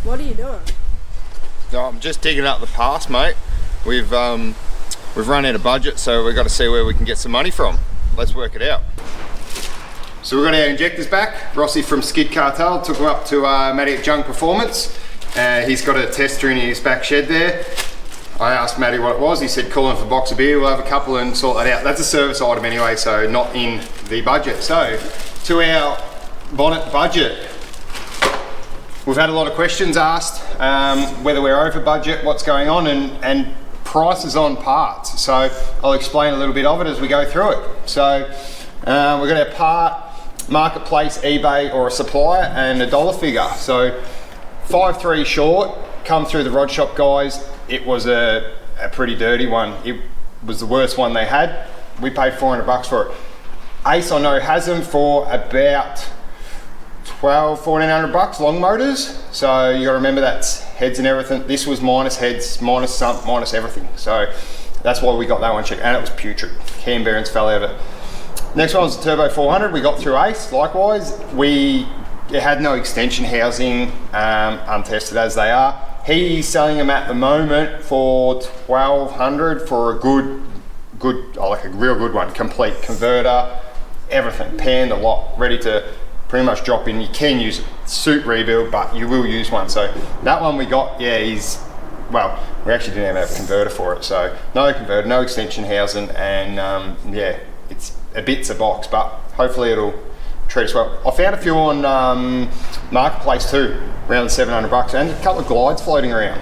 What are you doing? No, I'm just digging up the past, mate. We've run out of budget, so we've got to see where we can get some money from. Let's work it out. So we've got our injectors back. Rossi from Skid Cartel took them up to Matty at Junk Performance. He's got a tester in his back shed there. I asked Matty what it was. He said, call him for a box of beer. We'll have a couple and sort that out. That's a service item anyway, so not in the budget. So to our bonnet budget. We've had a lot of questions asked, whether we're over budget, what's going on, and prices on parts. So I'll explain a little bit of it as we go through it. So we've got our part, marketplace, eBay, or a supplier, and a dollar figure. So 5.3 short, come through the rod shop guys. It was a pretty dirty one. It was the worst one they had. We paid 400 bucks for it. Ace, I know, has them for about 1,400 bucks, long motors. So you got to remember that's heads and everything. This was minus heads, minus sump, minus everything. So that's why we got that one checked, and it was putrid. Cam bearings fell out of it. Next one was the Turbo 400. We got through Ace. Likewise, it had no extension housing, untested as they are. He's selling them at the moment for 1,200 for a good, like a real good one, complete converter, everything, pan, the lot, ready to pretty much drop in. You can use it, suit rebuild, but you will use one. So that one we got, yeah, well, we actually didn't have a converter for it. So no converter, no extension housing, and yeah, it's a bit's a box, but hopefully it'll treat us well. I found a few on Marketplace too, around the 700 bucks, and a couple of glides floating around.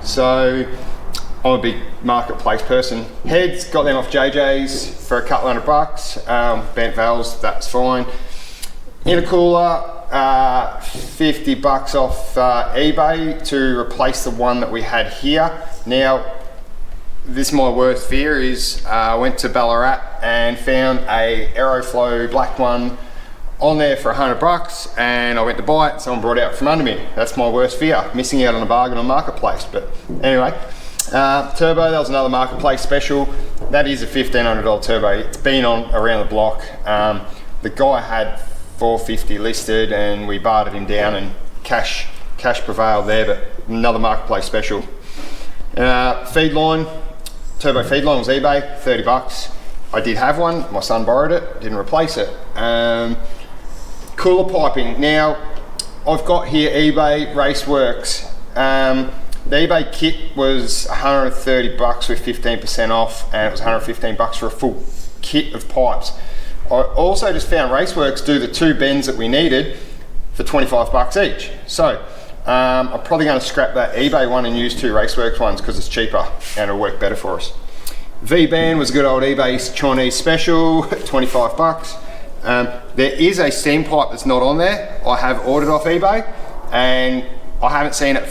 So I'm a big Marketplace person. Heads, got them off JJ's for a couple $100 bucks. Bent valves, that's fine. Intercooler, 50 bucks off eBay to replace the one that we had here. Now, this is my worst fear is I went to Ballarat and found a Aeroflow black one on there for 100 bucks, and I went to buy it and someone brought it out from under me. That's my worst fear, missing out on a bargain on Marketplace. But anyway, turbo, that was another Marketplace special. That is a $1,500 turbo. It's been on around the block. The guy had 450 listed and we bartered him down, and cash prevailed there, but another Marketplace special. Feed line, turbo feed line was eBay, 30 bucks. I did have one, my son borrowed it, didn't replace it. Cooler piping, now I've got here eBay Raceworks. The eBay kit was 130 bucks with 15% off, and it was 115 bucks for a full kit of pipes. I also just found Raceworks do the 2 bends that we needed for 25 bucks each. So I'm probably going to scrap that eBay one and use 2 Raceworks ones because it's cheaper and it'll work better for us. V-band was a good old eBay Chinese special, 25 bucks. There is a steam pipe that's not on there. I have ordered off eBay and I haven't seen it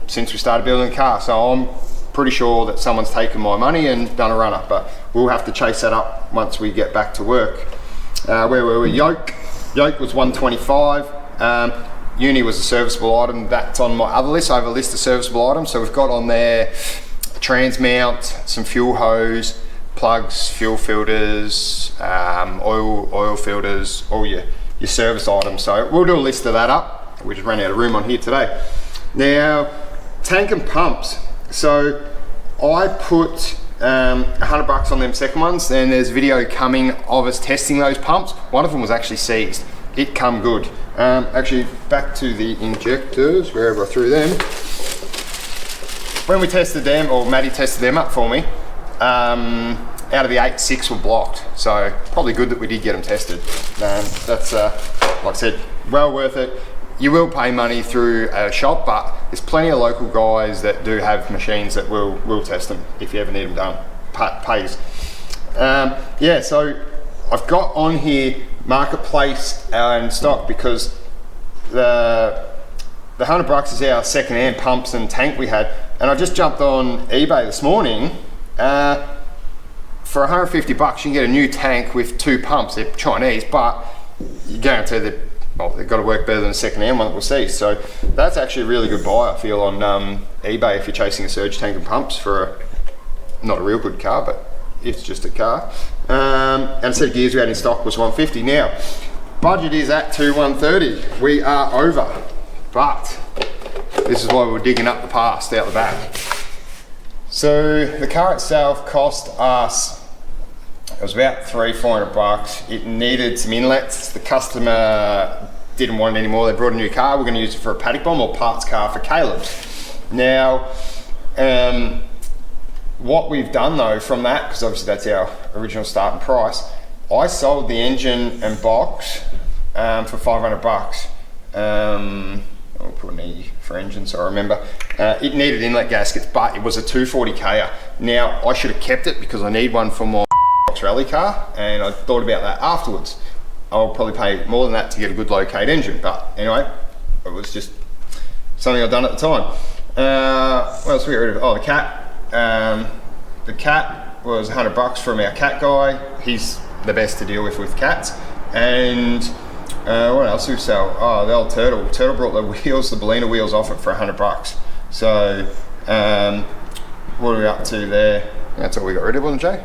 since we started building the car, so I'm pretty sure that someone's taken my money and done a runner, but we'll have to chase that up once we get back to work. Where were we? Yoke was 125. Uni was a serviceable item. That's on my other list. I have a list of serviceable items, so we've got on there a trans mount, some fuel hose, plugs, fuel filters, oil filters, all your service items. So we'll do a list of that up. We just ran out of room on here today. Now, tank and pumps. So I put 100 bucks on them second ones, and there's video coming of us testing those pumps. One of them was actually seized. It come good. Actually, back to the injectors, wherever I threw them. When we tested them, or Matty tested them up for me, out of the 8, 6 were blocked. So probably good that we did get them tested. That's, like I said, well worth it. You will pay money through a shop, but there's plenty of local guys that do have machines that will test them if you ever need them done. Pays. Yeah, so I've got on here Marketplace and stock because the 100 bucks is our second-hand pumps and tank we had, and I just jumped on eBay this morning. For 150 bucks, you can get a new tank with 2 pumps. They're Chinese, but you guarantee that, well, they've got to work better than a second-hand one that we'll see. So that's actually a really good buy, I feel, on eBay if you're chasing a surge tank and pumps for not a real good car, but it's just a car. And a set of gears we had in stock was 150. Now, budget is at 130. We are over, but This is why we're digging up the past out the back. So the car itself cost us, it was about $300-400. It needed some inlets. The customer didn't want it anymore. They brought a new car. We're going to use it for a paddock bomb or parts car for Caleb's. Now, what we've done though from that, because obviously that's our original starting price, I sold the engine and box for $500. I'll put an E for engine so I remember. It needed inlet gaskets, but it was a 240K. Now, I should have kept it because I need one for my rally car, and I thought about that afterwards. I'll probably pay more than that to get a good low-Kate engine, but anyway, it was just something I'd done at the time. What else we got rid of? Oh, the cat. The cat was $100 from our cat guy. He's the best to deal with cats. And what else do we sell? Oh, the old Turtle. Turtle brought the wheels, the Bellina wheels off it for $100. So, what are we up to there? That's all we got rid of, wasn't it, Jay?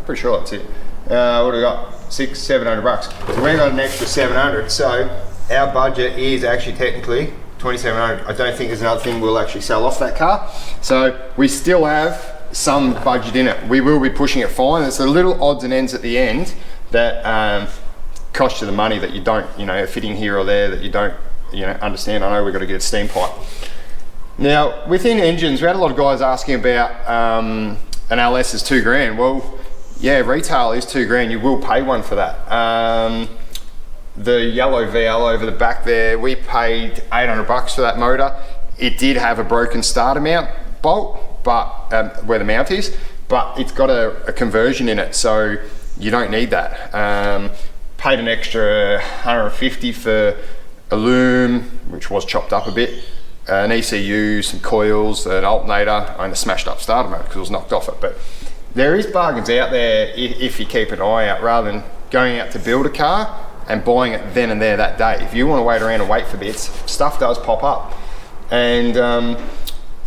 Pretty sure that's it. What do we got? $600-700. So we got an extra $700. So our budget is actually technically $2,700. I don't think there's another thing we'll actually sell off that car. So we still have some budget in it. We will be pushing it fine. There's the little odds and ends at the end that cost you the money that you don't, a fitting here or there that you don't, understand. I know we've got to get a steam pipe. Now, within engines, we had a lot of guys asking about an LS is $2,000. Well, yeah, retail is $2,000. You will pay one for that. The yellow VL over the back there, we paid $800 for that motor. It did have a broken starter mount bolt, but where the mount is, but it's got a conversion in it, so you don't need that. Paid an extra $150 for a loom, which was chopped up a bit, an ECU, some coils, an alternator, and a smashed up starter motor because it was knocked off it. But there is bargains out there if you keep an eye out, rather than going out to build a car and buying it then and there that day. If you want to wait around and wait for bits, stuff does pop up. And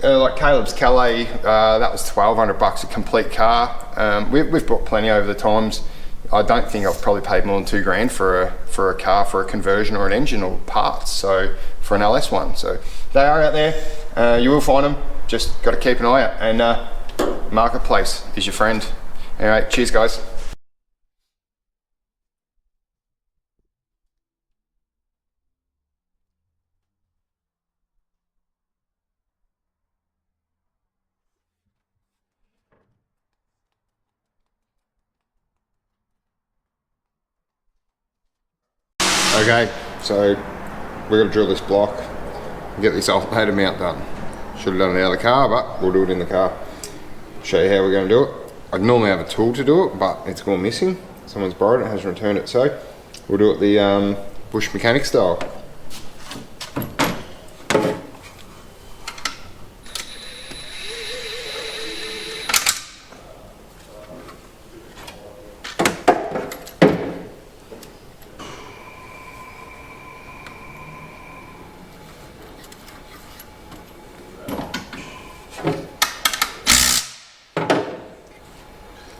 like Caleb's Calais, that was $1,200 a complete car. We've bought plenty over the times. I don't think I've probably paid more than $2,000 for a car, for a conversion or an engine or parts. So for an LS one, so they are out there. You will find them. Just got to keep an eye out. And Marketplace is your friend. Anyway, cheers, guys. Okay, so we're going to drill this block and get this alternator mount done. Should have done it out of the car, but we'll do it in the car. Show you how we're going to do it. I'd normally have a tool to do it, but it's gone missing. Someone's borrowed it, hasn't returned it, so we'll do it the bush mechanic style.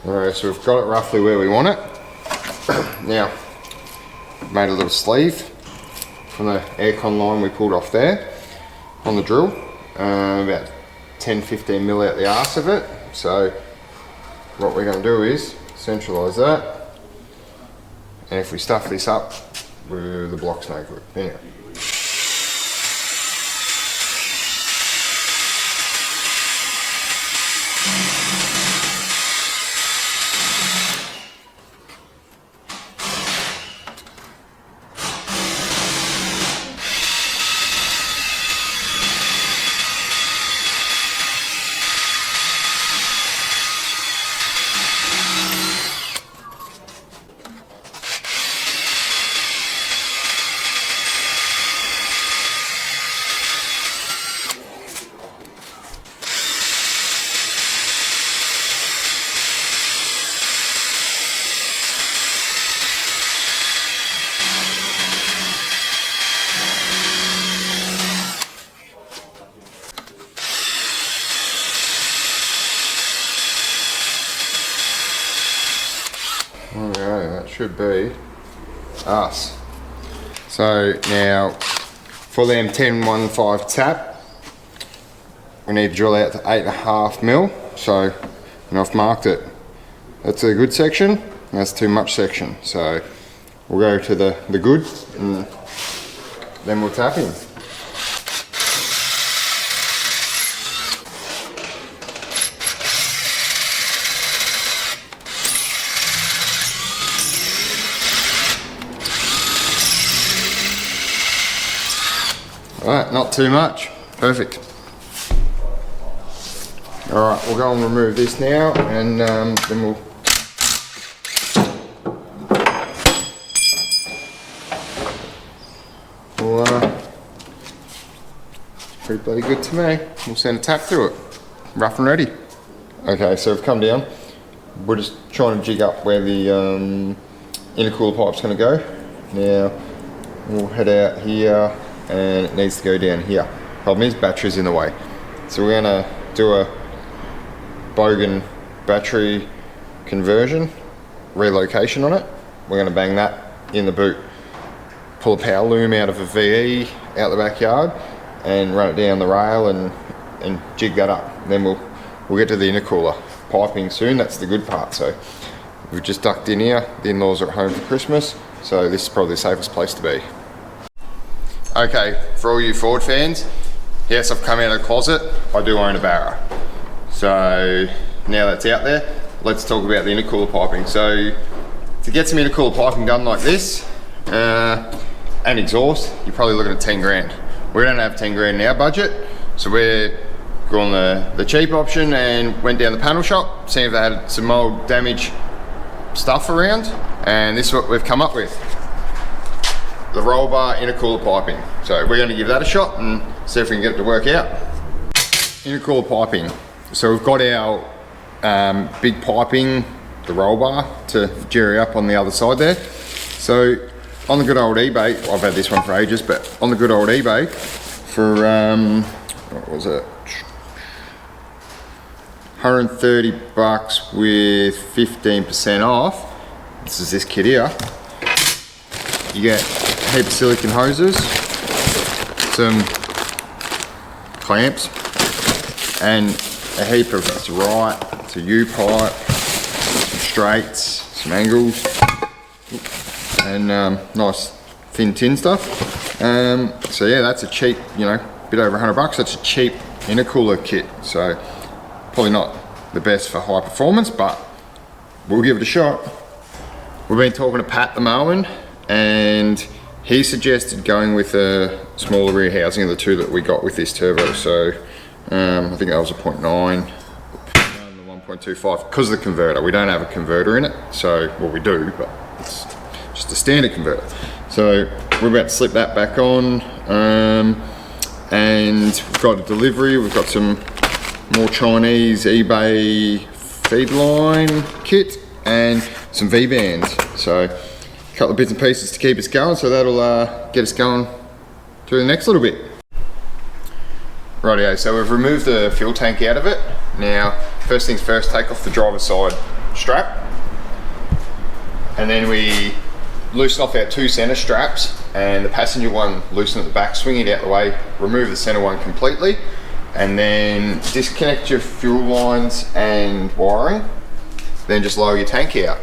Alright, so we've got it roughly where we want it. Now, made a little sleeve from the aircon line we pulled off there on the drill, about 10-15 mil out the arse of it. So what we're going to do is centralise that, and if we stuff this up, the block's no good. Anyway. Okay, that should be us. So now for them 10-1-5 tap, we need to drill out to 8.5 mil. So, and I've marked it. That's a good section, and that's too much section. So we'll go to the good, and then we'll tap in. Alright, not too much. Perfect. Alright, we'll go and remove this now, and then we'll pretty bloody good to me. We'll send a tap through it. Rough and ready. Okay, so we've come down. We're just trying to jig up where the intercooler pipe's going to go. Now, we'll head out here, and it needs to go down here. Problem is, battery's in the way. So we're going to do a bogan battery conversion, relocation on it. We're going to bang that in the boot. Pull a power loom out of a VE out the backyard and run it down the rail and jig that up. Then we'll get to the intercooler piping soon. That's the good part. So we've just ducked in here. The in-laws are at home for Christmas, so this is probably the safest place to be. Okay, for all you Ford fans, yes, I've come out of the closet. I do own a Barra. So now that's out there, let's talk about the intercooler piping. So to get some intercooler piping done like this, and exhaust, you're probably looking at 10 grand. We don't have 10 grand in our budget, so we're going the cheap option and went down the panel shop, seeing if they had some old damaged stuff around, and this is what we've come up with. The roll bar intercooler piping. So we're going to give that a shot and see if we can get it to work out. Intercooler piping. So we've got our big piping, the roll bar, to jerry up on the other side there. So on the good old eBay, I've had this one for ages, but on the good old eBay for, what was it? 130 bucks with 15% off. This is this kit here. You get a heap of silicone hoses, some clamps, and a heap of it's right, it's a U-pipe, some straights, some angles, and nice thin tin stuff. So yeah, that's a cheap, you know, bit over 100 bucks. That's a cheap intercooler kit. So probably not the best for high performance, but we'll give it a shot. We've been talking to Pat the Mowen, and he suggested going with a smaller rear housing of the two that we got with this turbo. So I think that was a 0.9, the 1.25, because of the converter. We don't have a converter in it, so, well, we do, but it's just a standard converter. So we're about to slip that back on, and we've got a delivery. We've got some more Chinese eBay feed line kit and some V-bands. So a couple of bits and pieces to keep us going, so that'll get us going through the next little bit. Rightio, so we've removed the fuel tank out of it. Now, first things first, take off the driver's side strap, and then we loosen off our two center straps, and the passenger one loosen at the back, swing it out the way, remove the center one completely, and then disconnect your fuel lines and wiring, then just lower your tank out.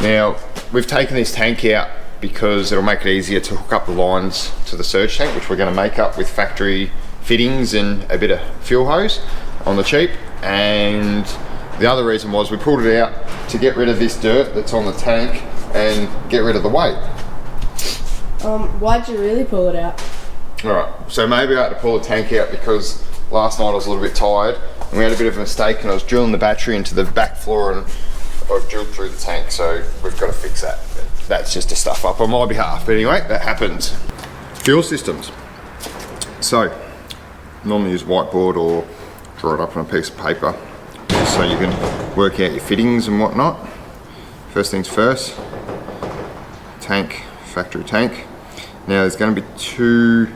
Now, we've taken this tank out because it'll make it easier to hook up the lines to the surge tank, which we're going to make up with factory fittings and a bit of fuel hose on the cheap. And the other reason was we pulled it out to get rid of this dirt that's on the tank and get rid of the weight. Why'd you really pull it out? Alright, so maybe I had to pull the tank out because last night I was a little bit tired and we had a bit of a mistake, and I was drilling the battery into the back floor and I drilled through the tank, so we've got to fix that. That's just a stuff up on my behalf, but anyway, that happens. Fuel systems. So, normally use whiteboard or draw it up on a piece of paper so you can work out your fittings and whatnot. First things first, tank, factory tank. Now there's going to be two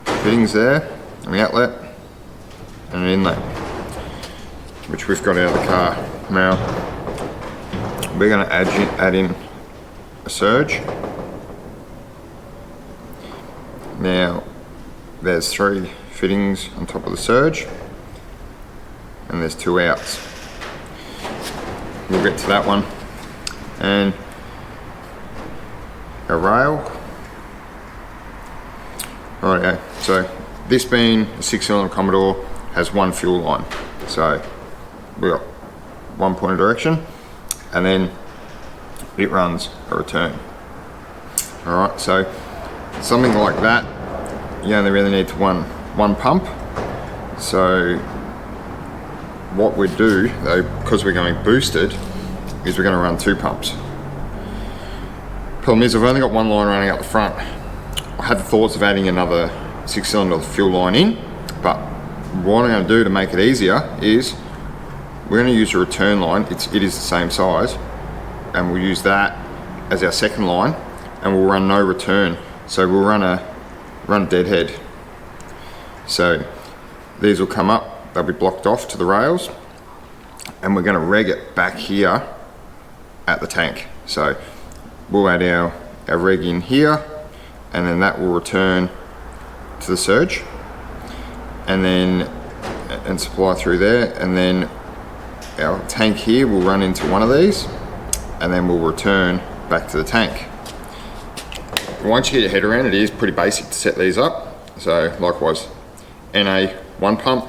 fittings there, an outlet and an inlet, which we've got out of the car. Now we're going to add in a surge. Now there's 3 fittings on top of the surge, and there's 2 outs. We'll get to that one. And a rail. Right, so this being a 6-cylinder Commodore has 1 fuel line. So we got 1 point of direction, and then it runs a return. All right, so something like that, you only really need one pump. So what we do though, because we're going boosted, is we're going to run 2 pumps. Problem is, I've only got 1 line running up the front. I had the thoughts of adding another 6-cylinder fuel line in, but what I'm going to do to make it easier is we're going to use a return line. It is the same size, and we'll use that as our second line, and we'll run no return. So we'll run a deadhead. So these will come up, they'll be blocked off to the rails, and we're going to reg it back here at the tank. So we'll add our reg in here, and then that will return to the surge, and supply through there, and then our tank here will run into one of these, and then we'll return back to the tank. Once you get your head around it, is pretty basic to set these up. So likewise, NA 1 pump,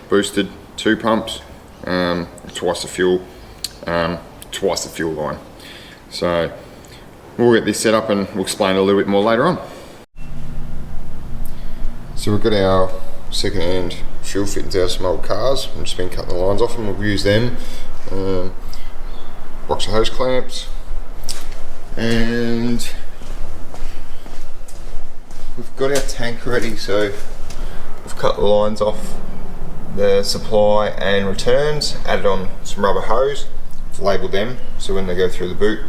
boosted 2 pumps, twice the fuel line. So we'll get this set up and we'll explain a little bit more later on. So we've got our second-hand fuel fittings out of some old cars. I've just been cutting the lines off and we'll use them. Box of hose clamps, and we've got our tank ready. So we've cut the lines off the supply and returns, added on some rubber hose, labelled them so when they go through the boot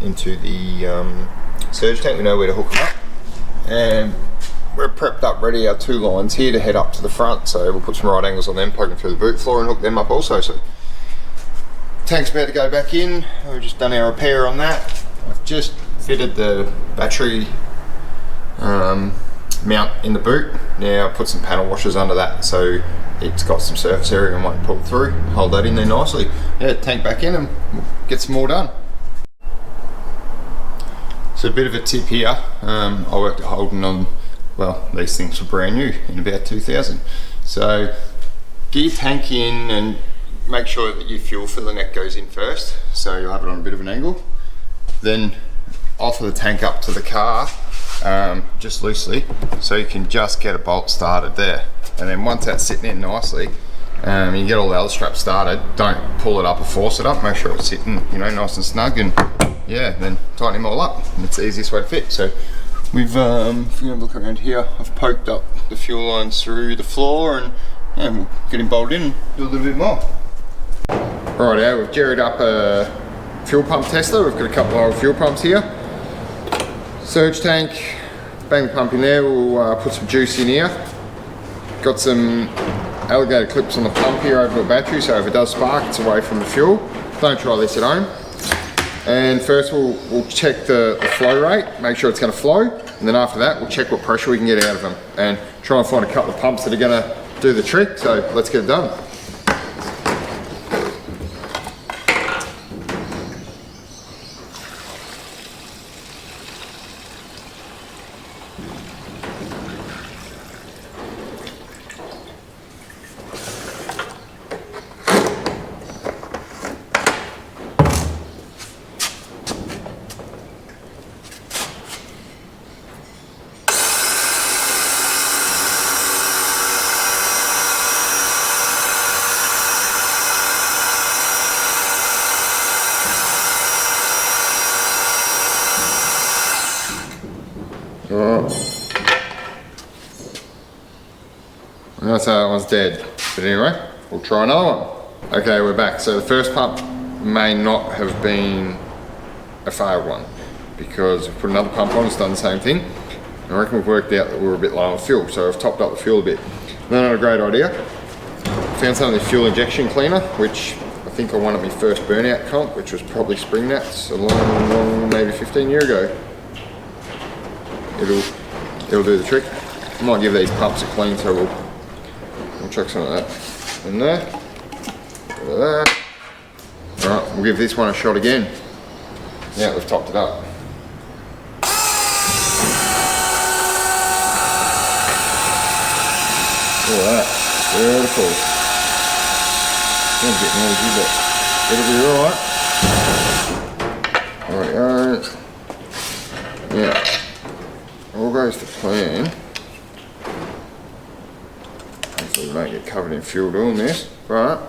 into the surge tank we know where to hook them up. And we're prepped up ready, our 2 lines here to head up to the front, so we'll put some right angles on them, plug them through the boot floor and hook them up also. So tank's about to go back in. We've just done our repair on that. I've just fitted the battery mount in the boot. Now I've put some panel washers under that so it's got some surface area and won't pull through. Hold that in there nicely. Yeah, tank back in and we'll get some more done. So a bit of a tip here. I worked at Holden on, well, these things were brand new in about 2000. So get your tank in and make sure that your fuel filler neck goes in first. So you'll have it on a bit of an angle. Then offer the tank up to the car, just loosely, so you can just get a bolt started there. And then once that's sitting in nicely, you get all the other straps started, don't pull it up or force it up, make sure it's sitting, you know, nice and snug, and yeah, then tighten them all up, and it's the easiest way to fit. So we've, if we have a look around here, I've poked up the fuel lines through the floor, and yeah, we'll get him bolted in and do a little bit more. Right, we've jerried up a fuel pump tester. We've got a couple of old fuel pumps here. Surge tank, bang the pump in there, we'll put some juice in here. Got some alligator clips on the pump here over the battery, so if it does spark, it's away from the fuel. Don't try this at home. And first we'll check the flow rate, make sure it's going to flow, and then after that we'll check what pressure we can get out of them and try and find a couple of pumps that are going to do the trick. So let's get it done. That's how that one's dead. But anyway, we'll try another one. Okay, we're back. So the first pump may not have been a failed one because we've put another pump on, it's done the same thing. I reckon we've worked out that we were a bit low on fuel, so I've topped up the fuel a bit. Not a great idea. Found some of the fuel injection cleaner, which I think I won at my first burnout comp, which was probably spring nats a long, maybe 15 years ago. It'll do the trick. I might give these pumps a clean, so we'll chuck some of that in there. Bit of that. Alright, we'll give this one a shot again. Yeah, we've topped it up. Look at that, beautiful. It's a bit noisy, but it'll be alright. Alright, yeah, all goes to plan. Hopefully we don't get covered in fuel doing this, but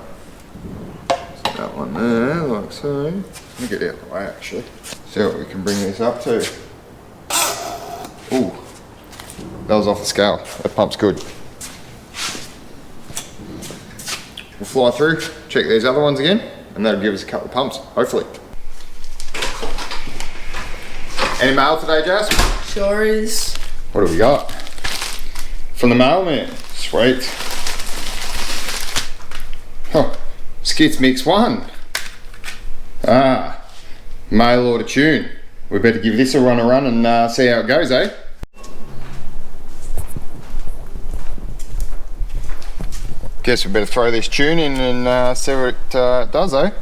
set that one there, like so. Let me get out of the way actually. See what we can bring this up to. Ooh, that was off the scale. That pump's good. We'll fly through, check these other ones again, and that'll give us a couple of pumps, hopefully. Any mail today, Jess? Sure is. What do we got? From the mailman. Sweet. Oh, Skits Mix 1. Ah, mail order tune. We better give this a run and see how it goes, eh? Guess we better throw this tune in and see what it does, eh?